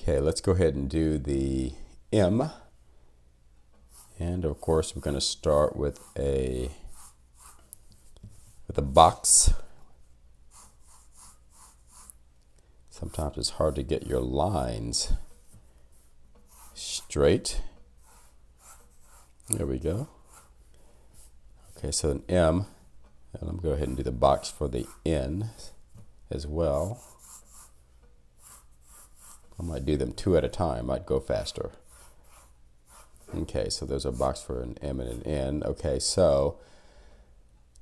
Okay, let's go ahead and do the M. And of course, we're going to start with a box. Sometimes it's hard to get your lines straight. There we go. Okay, so an M, and I'm going to go ahead and do the box for the N as well. I might do them two at a time, might go faster. Okay, so there's a box for an M and an N. Okay, so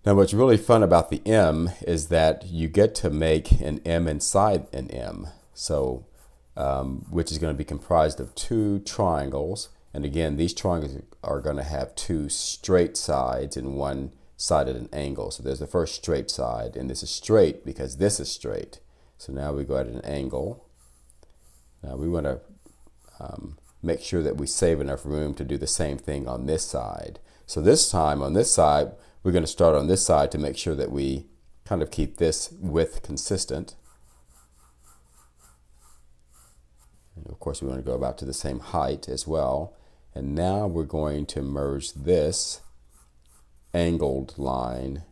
now what's really fun about the M is that you get to make an M inside an M. So, which is going to be comprised of two triangles. And again, these triangles are going to have two straight sides and one side at an angle. So there's the first straight side, and this is straight because this is straight. So now we go at an angle. Now we want to make sure that we save enough room to do the same thing on this side. So this time on this side, we're going to start on this side to make sure that we kind of keep this width consistent. And of course, we want to go about to the same height as well. And now we're going to merge this angled line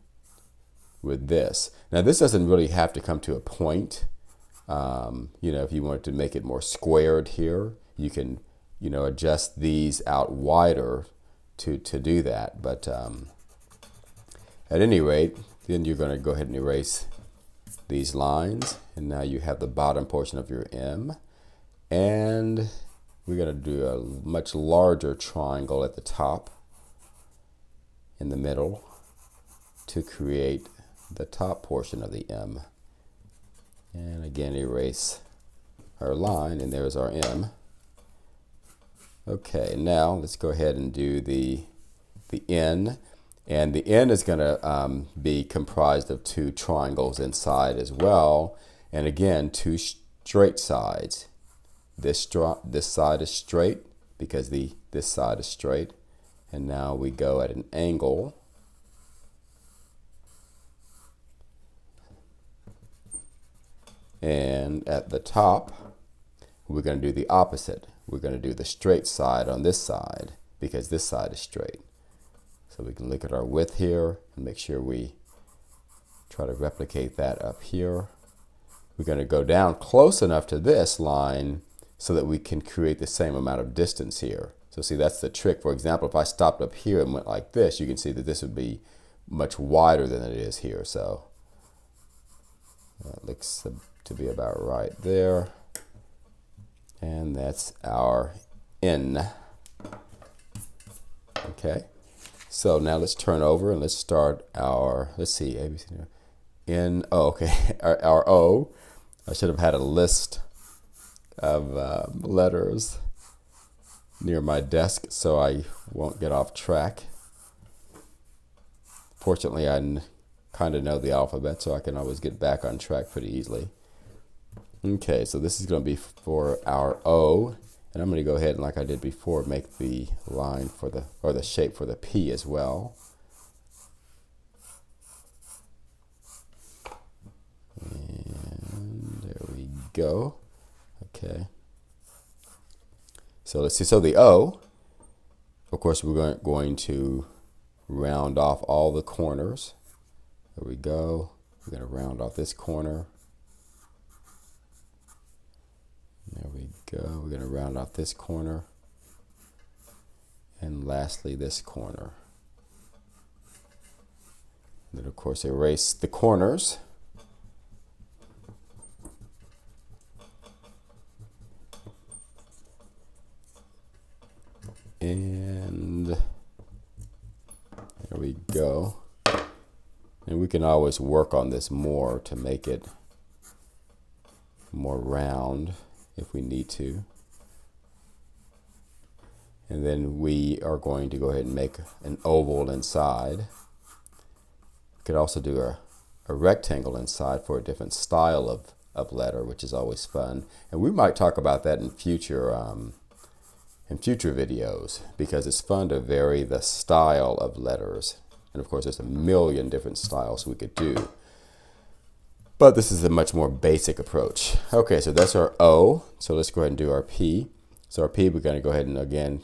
with this. Now this doesn't really have to come to a point. You know, if you wanted to make it more squared here, you can, you know, adjust these out wider to do that. But at any rate, then you're going to go ahead and erase these lines. And now you have the bottom portion of your M. And we're going to do a much larger triangle at the top in the middle to create the top portion of the M. And again, erase our line, and there's our M. Okay, now let's go ahead and do the N. And the N is going to be comprised of two triangles inside as well. And again, two straight sides. This side is straight because this side is straight. And now we go at an angle. And at the top, we're going to do the opposite. We're going to do the straight side on this side because this side is straight. So we can look at our width here and make sure we try to replicate that up here. We're going to go down close enough to this line so that we can create the same amount of distance here. So see, that's the trick. For example, if I stopped up here and went like this, you can see that this would be much wider than it is here. So that looks to be about right there. And that's our N. Okay. So now let's turn over and let's start our, let's see, ABC, N, oh, okay, our O. I should have had a list of letters near my desk so I won't get off track. Fortunately, I kind of know the alphabet, so I can always get back on track pretty easily. Okay, so this is going to be for our O, and I'm going to go ahead and, like I did before, make the line for the, or the shape for the P as well. And there we go. Okay. So let's see. So the O, of course, we're going to round off all the corners. There we go. We're going to round off this corner. There we go. We're going to round off this corner. And lastly, this corner. And then, of course, erase the corners. And there we go. And we can always work on this more to make it more round if we need to. And then we are going to go ahead and make an oval inside. We could also do a rectangle inside for a different style of letter, which is always fun. And we might talk about that in future videos, because it's fun to vary the style of letters. And of course, there's a million different styles we could do. But this is a much more basic approach. Okay, so that's our O. So let's go ahead and do our P. So our P, we're going to go ahead and again,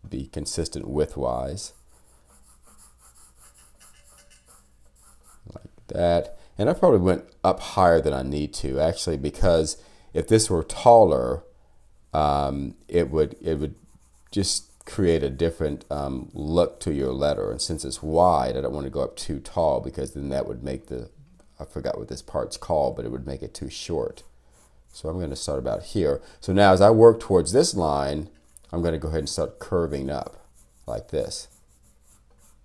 be consistent widthwise. Like that. And I probably went up higher than I need to, actually, because if this were taller, it would just create a different look to your letter. And since it's wide, I don't want to go up too tall, because then that would make I forgot what this part's called, but it would make it too short. So I'm going to start about here. So now as I work towards this line, I'm going to go ahead and start curving up like this,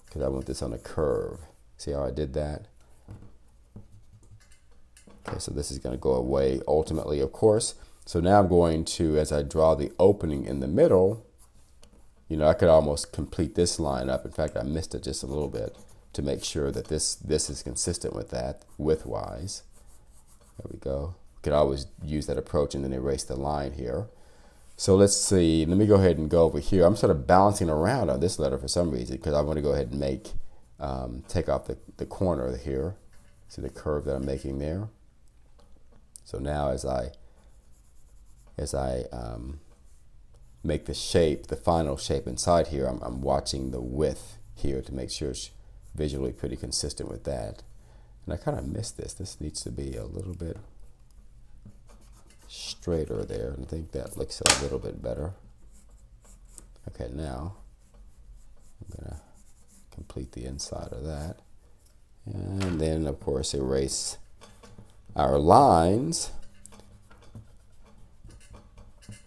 because I want this on a curve. See how I did that? Okay, so this is going to go away ultimately, of course. So now I'm going to, as I draw the opening in the middle, I could almost complete this line up. In fact, I missed it just a little bit to make sure that this is consistent with that widthwise. There we go. You could always use that approach and then erase the line here. So let's see. Let me go ahead and go over here. I'm sort of bouncing around on this letter for some reason, because I want to go ahead and take off the corner here. See the curve that I'm making there? So now as I make the shape, the final shape inside here, I'm watching the width here to make sure it's visually pretty consistent with that. And I kind of missed this. This needs to be a little bit straighter there. And I think that looks a little bit better. Okay, now I'm going to complete the inside of that. And then, of course, erase our lines.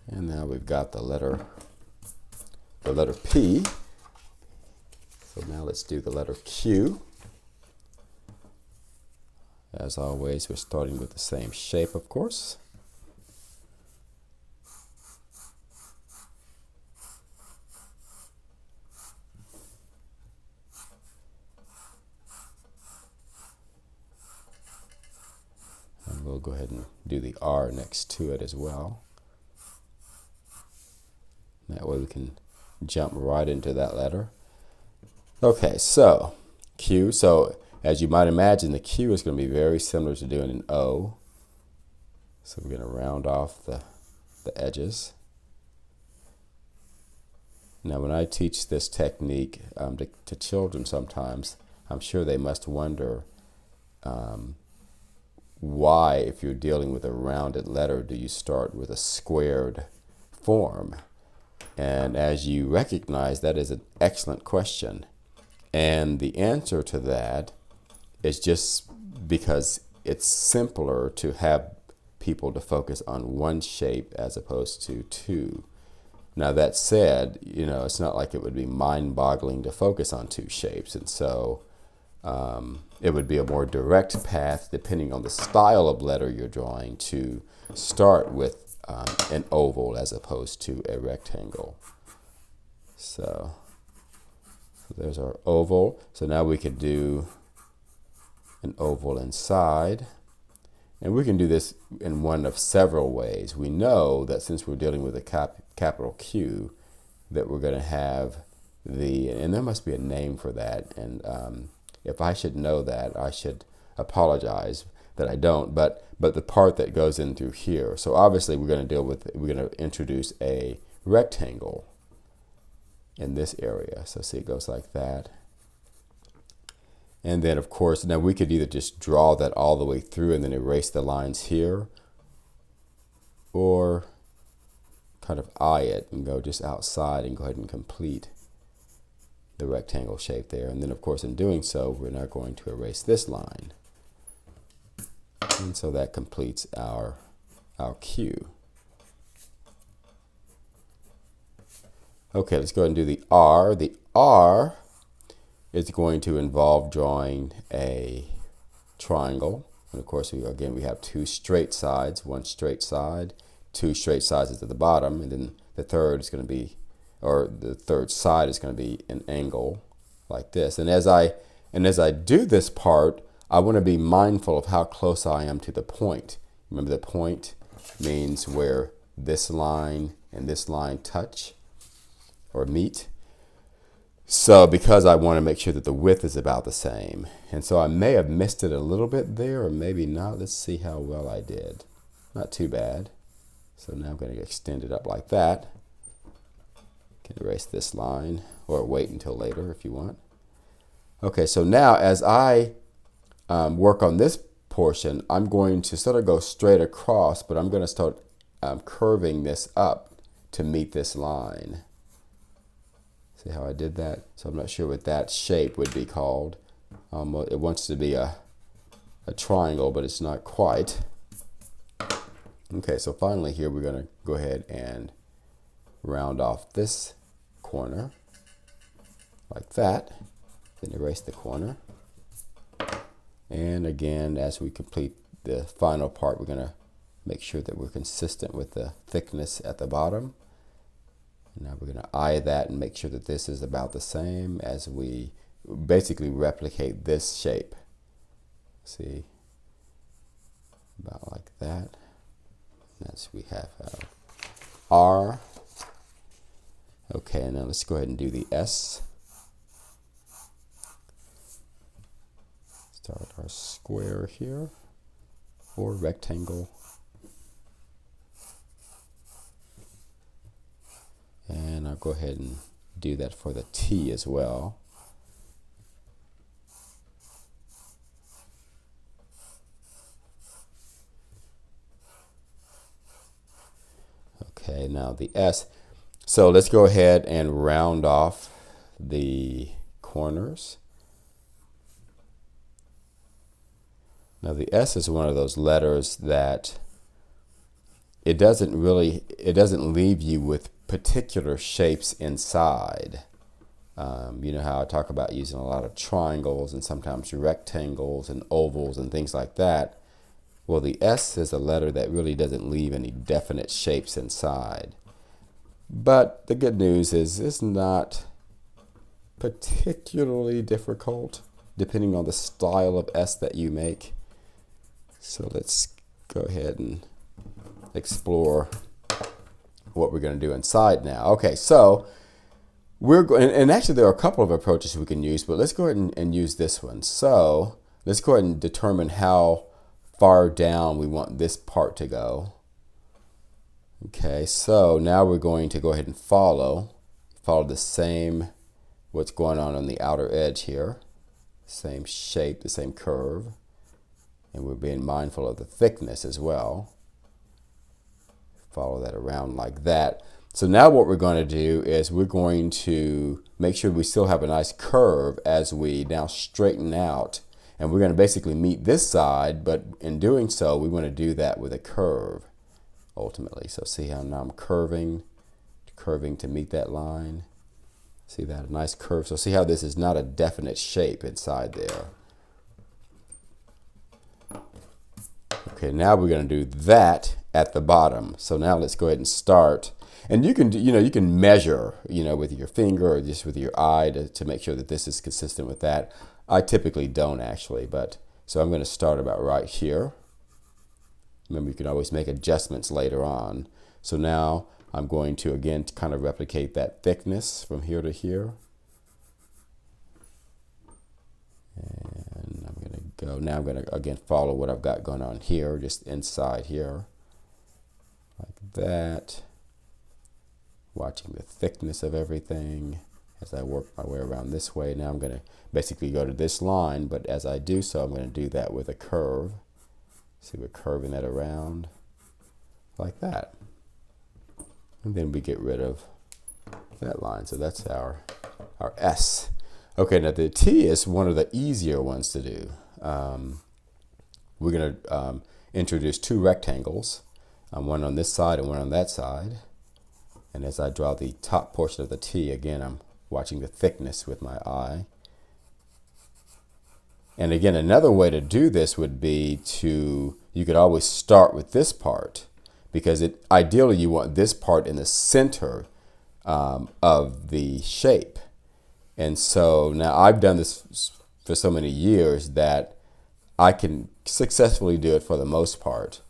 And now we've got the letter P. So now let's do the letter Q. As always, we're starting with the same shape, of course. And we'll go ahead and do the R next to it as well. That way we can jump right into that letter. Okay, so Q. So as you might imagine, the Q is going to be very similar to doing an O. So we're going to round off the edges. Now when I teach this technique to children sometimes, I'm sure they must wonder why, if you're dealing with a rounded letter, do you start with a squared form? And as you recognize, that is an excellent question. And the answer to that is just because it's simpler to have people to focus on one shape as opposed to two. Now that said, it's not like it would be mind-boggling to focus on two shapes. And so it would be a more direct path, depending on the style of letter you're drawing, to start with an oval as opposed to a rectangle. So there's our oval. So now we could do an oval inside. And we can do this in one of several ways. We know that since we're dealing with a capital Q, that we're going to have and there must be a name for that. And if I should know that, I should apologize that I don't. But the part that goes in through here. So obviously we're going to introduce a rectangle in this area. So see, it goes like that. And then, of course, now we could either just draw that all the way through and then erase the lines here, or kind of eye it and go just outside and go ahead and complete the rectangle shape there. And then, of course, in doing so, we're now going to erase this line. And so that completes our Q. Okay, let's go ahead and do the R. The R is going to involve drawing a triangle. And of course, we have two straight sides, one straight side, two straight sides at the bottom, and then the third is going to be, or the third side is going to be an angle like this. And as I do this part, I want to be mindful of how close I am to the point. Remember, the point means where this line and this line touch or meet. So because I want to make sure that the width is about the same. And so I may have missed it a little bit there, or maybe not. Let's see how well I did. Not too bad. So now I'm going to extend it up like that. Can erase this line, or wait until later if you want. Okay, so now as I work on this portion, I'm going to sort of go straight across, but I'm going to start curving this up to meet this line. See how I did that? So I'm not sure what that shape would be called. It wants to be a triangle, but it's not quite. Okay, so finally here we're going to go ahead and round off this corner like that. Then erase the corner. And again, as we complete the final part, we're going to make sure that we're consistent with the thickness at the bottom. Now we're going to eye that and make sure that this is about the same as we basically replicate this shape. See, about like that. That's we have our R. Okay, now let's go ahead and do the S. Start our square here, or rectangle. And I'll go ahead and do that for the T as well. Okay, now the S. So let's go ahead and round off the corners. Now the S is one of those letters that it doesn't leave you with particular shapes inside. You know how I talk about using a lot of triangles and sometimes rectangles and ovals and things like that. Well, the S is a letter that really doesn't leave any definite shapes inside. But the good news is it's not particularly difficult depending on the style of S that you make. So let's go ahead and explore what we're going to do inside now. Okay, so we're going, and actually there are a couple of approaches we can use, but let's go ahead and use this one. So let's go ahead and determine how far down we want this part to go. Okay, so now we're going to go ahead and follow the same, what's going on the outer edge here. Same shape, the same curve. And we're being mindful of the thickness as well. Follow that around like that. So now what we're going to do is we're going to make sure we still have a nice curve as we now straighten out. And we're going to basically meet this side, but in doing so, we want to do that with a curve ultimately. So see how now I'm curving to meet that line. See that, a nice curve. So see how this is not a definite shape inside there. Okay, now we're going to do that at the bottom. So now let's go ahead and start. And you can do, you can measure, with your finger or just with your eye to make sure that this is consistent with that. I typically don't actually, but so I'm going to start about right here. Remember, you can always make adjustments later on. So now I'm going to again kind of replicate that thickness from here to here. And I'm going to go, now I'm going to again follow what I've got going on here, just inside here, like that. Watching the thickness of everything as I work my way around this way. Now I'm going to basically go to this line, but as I do so, I'm going to do that with a curve. See, we're curving that around like that. And then we get rid of that line. So that's our S. Okay, now the T is one of the easier ones to do. We're going to introduce two rectangles, one on this side and one on that side. And as I draw the top portion of the T, again, I'm watching the thickness with my eye. And again, another way to do this would be you could always start with this part, because ideally you want this part in the center of the shape. And so now I've done this for so many years that I can successfully do it for the most part.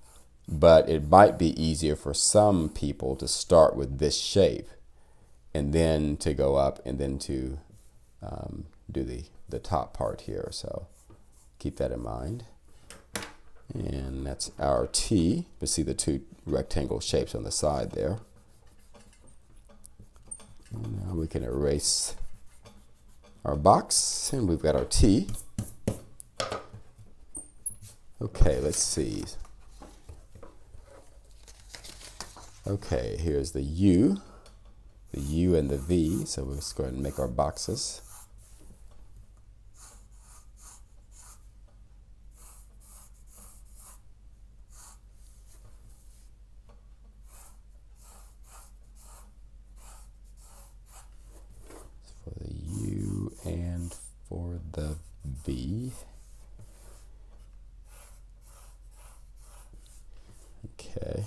But it might be easier for some people to start with this shape and then to go up and then to do the top part here. So keep that in mind. And that's our T. You see the two rectangle shapes on the side there. And now we can erase our box, and we've got our T. Okay, let's see. Okay, here's the U and the V. So we'll just go ahead and make our boxes. For the U and for the V. Okay.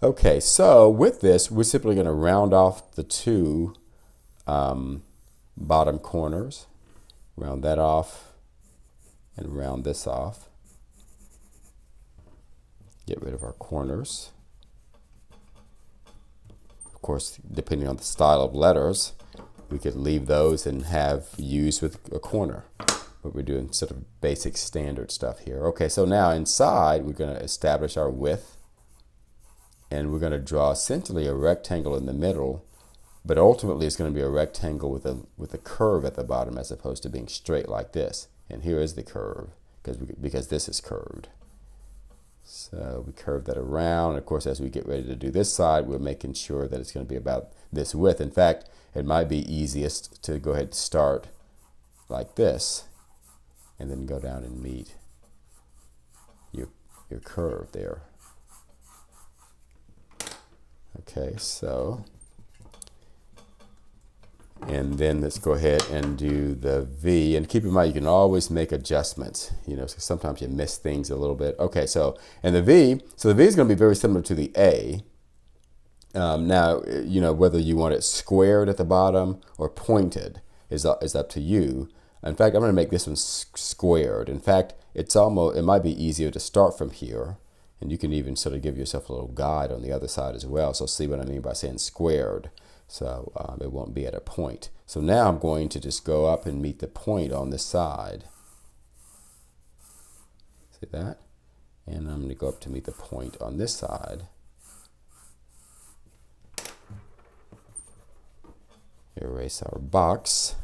Okay, so with this, we're simply going to round off the two bottom corners. Round that off and round this off. Get rid of our corners. Of course, depending on the style of letters, we could leave those and have U's with a corner. But we're doing sort of basic standard stuff here. Okay, so now inside, we're going to establish our width. And we're going to draw essentially a rectangle in the middle, but ultimately it's going to be a rectangle with a curve at the bottom as opposed to being straight like this. And here is the curve because this is curved. So we curve that around. Of course, as we get ready to do this side, we're making sure that it's going to be about this width. In fact, it might be easiest to go ahead and start like this and then go down and meet your curve there. Okay, so, and then let's go ahead and do the V. And keep in mind, you can always make adjustments, so sometimes you miss things a little bit. Okay, so, and the V, so the V is going to be very similar to the A. Now, whether you want it squared at the bottom or pointed is up to you. In fact, I'm going to make this one squared. In fact, it might be easier to start from here. And you can even sort of give yourself a little guide on the other side as well. So see what I mean by saying squared. So it won't be at a point. So now I'm going to just go up and meet the point on this side. See that? And I'm going to go up to meet the point on this side. Erase our box.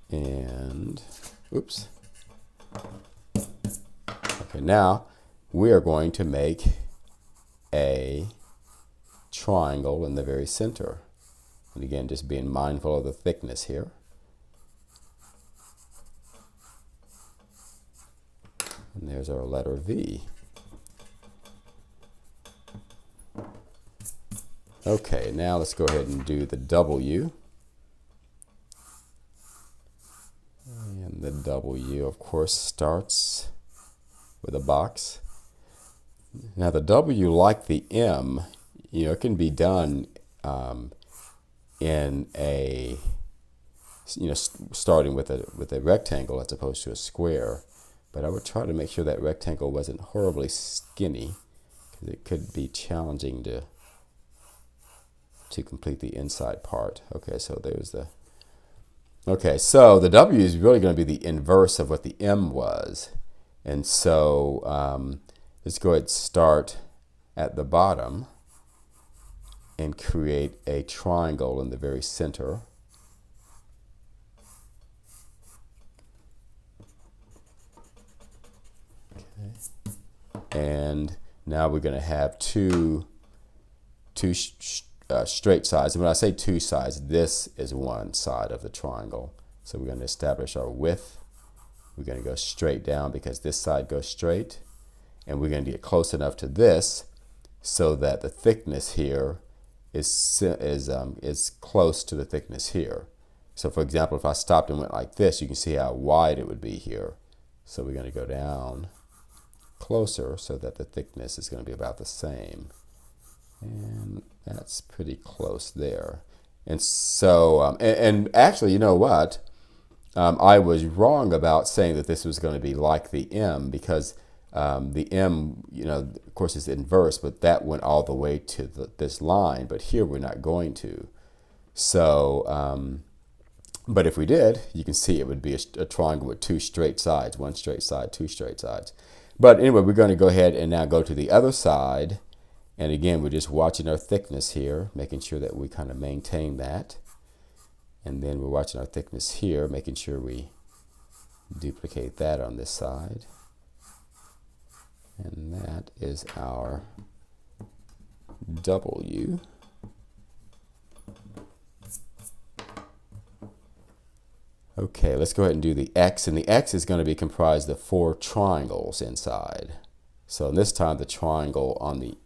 And, oops. Okay, now we are going to make a triangle in the very center. And again, just being mindful of the thickness here. And there's our letter V. Okay, now let's go ahead and do the W. And the W, of course, starts with a box. Now the W, like the M, it can be done in a, starting with a rectangle as opposed to a square. But I would try to make sure that rectangle wasn't horribly skinny, because it could be challenging to complete the inside part. Okay, so there's the. Okay, so the W is really going to be the inverse of what the M was. And so let's go ahead and start at the bottom and create a triangle in the very center. Okay. And now we're going to have two straight sides. And when I say two sides, this is one side of the triangle. So we're going to establish our width. We're going to go straight down because this side goes straight. And we're going to get close enough to this so that the thickness here is close to the thickness here. So for example, if I stopped and went like this, you can see how wide it would be here. So we're going to go down closer so that the thickness is going to be about the same. And that's pretty close there. And so, and actually, you know what? I was wrong about saying that this was going to be like the M, because the M, of course, is inverse, but that went all the way to this line. But here we're not going to. So, but if we did, you can see it would be a triangle with two straight sides, one straight side, two straight sides. But anyway, we're going to go ahead and now go to the other side. And again, we're just watching our thickness here, making sure that we kind of maintain that. And then we're watching our thickness here, making sure we duplicate that on this side. And that is our W. Okay, let's go ahead and do the X, and the X is going to be comprised of 4 triangles inside. So this time the triangle on the,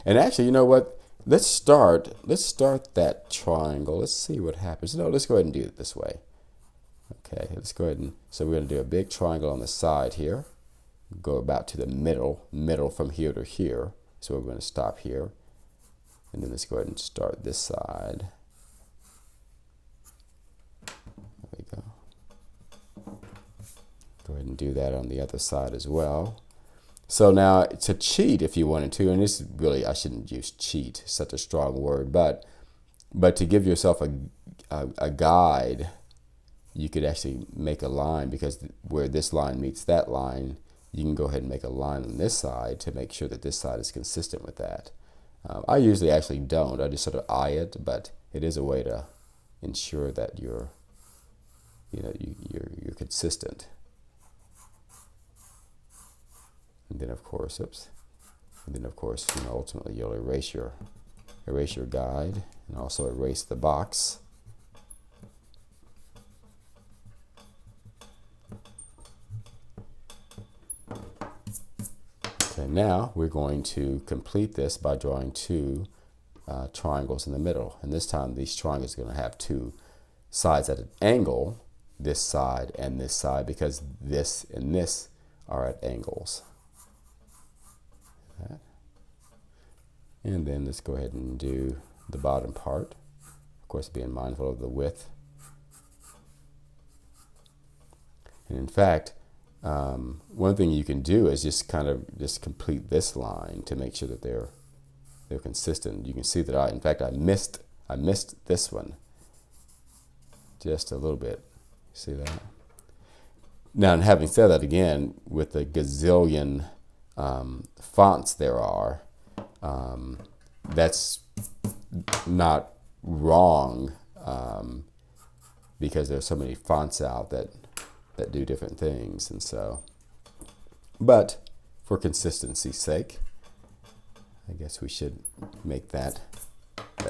and actually, you know what? Let's start that triangle. Let's see what happens. No, let's go ahead and do it this way. Okay, let's go ahead and, so we're going to do a big triangle on the side here. Go about to the middle from here to here. So we're going to stop here. And then let's go ahead and start this side. There we go. Go ahead and do that on the other side as well. So now to cheat, if you wanted to, and this really, I shouldn't use cheat, such a strong word, but to give yourself a guide, you could actually make a line, because where this line meets that line, you can go ahead and make a line on this side to make sure that this side is consistent with that. I usually actually don't. I just sort of eye it, but it is a way to ensure that you're consistent. And then of course, ultimately you'll erase your guide and also erase the box. Okay, now we're going to complete this by drawing 2 triangles in the middle. And this time these triangles are going to have 2 sides at an angle, this side and this side, because this and this are at angles. And then let's go ahead and do the bottom part. Of course, being mindful of the width. And in fact, one thing you can do is just kind of complete this line to make sure that they're consistent. You can see that I missed this one just a little bit. See that? Now, and having said that, again, with the gazillion fonts there are, that's not wrong, because there's so many fonts out that do different things. And so, but for consistency's sake, I guess we should make that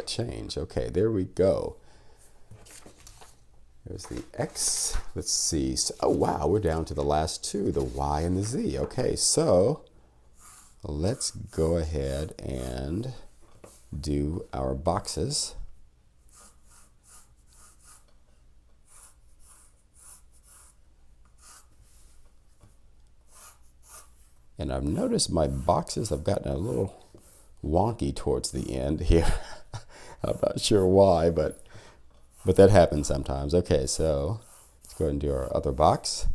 change. Okay, there we go. There's the X. Let's see. So, oh wow, we're down to the last 2, the Y and the Z. Okay, so let's go ahead and do our boxes. And I've noticed my boxes have gotten a little wonky towards the end here. I'm not sure why, but that happens sometimes. Okay, so let's go ahead and do our other box.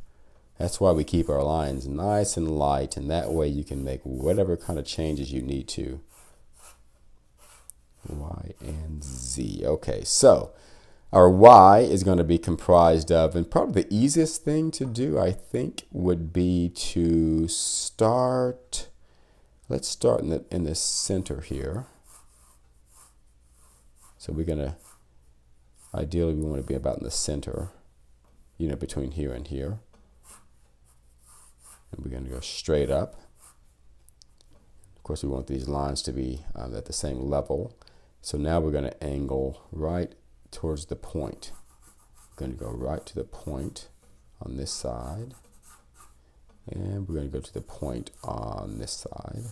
That's why we keep our lines nice and light, and that way you can make whatever kind of changes you need to. Y and Z. Okay, so our Y is going to be comprised of, and probably the easiest thing to do, I think, would be to start, let's start in the center here. So we're going to, ideally we want to be about in the center, between here and here. And we're going to go straight up. Of course, we want these lines to be at the same level. So now we're going to angle right towards the point. We're going to go right to the point on this side. And we're going to go to the point on this side.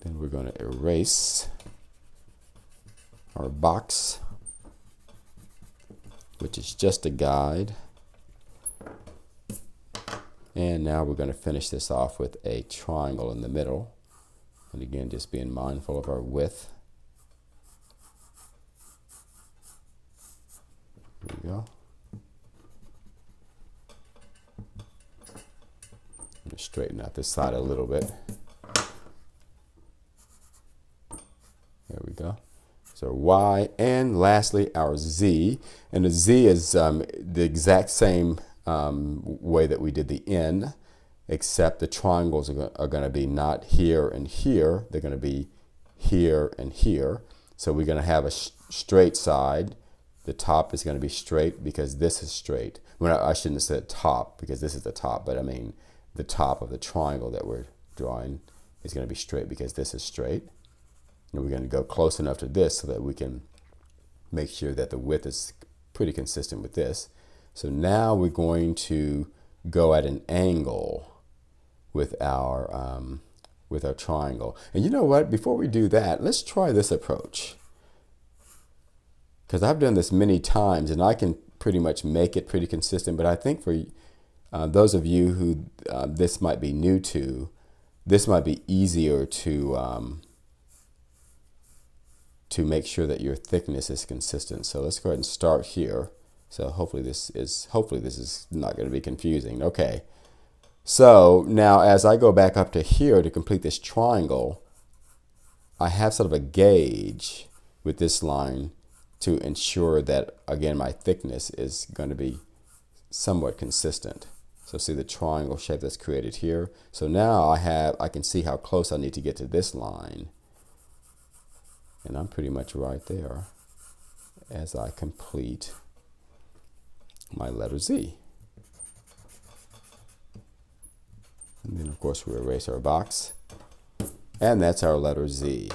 Then we're going to erase our box, which is just a guide. And now we're going to finish this off with a triangle in the middle. And again, just being mindful of our width. There we go. I'm going to straighten out this side a little bit. There So y, and lastly our z, and the z is the exact same way that we did the n, except the triangles are going to be not here and here, they're going to be here and here. So we're going to have a straight side. The top is going to be straight because this is straight. Well, I shouldn't have said top because this is the top, but I mean the top of the triangle that we're drawing is going to be straight because this is straight. And we're going to go close enough to this so that we can make sure that the width is pretty consistent with this. So now we're going to go at an angle with our triangle. And you know what? Before we do that, let's try this approach. Because I've done this many times and I can pretty much make it pretty consistent. But I think for those of you who this might be new to, this might be easier to make sure that your thickness is consistent. So let's go ahead and start here. So hopefully this is not going to be confusing. Okay. So now as I go back up to here to complete this triangle, I have sort of a gauge with this line to ensure that, again, my thickness is going to be somewhat consistent. So see the triangle shape that's created here. So now I can see how close I need to get to this line. And I'm pretty much right there as I complete my letter Z. And then of course we erase our box. And that's our letter Z.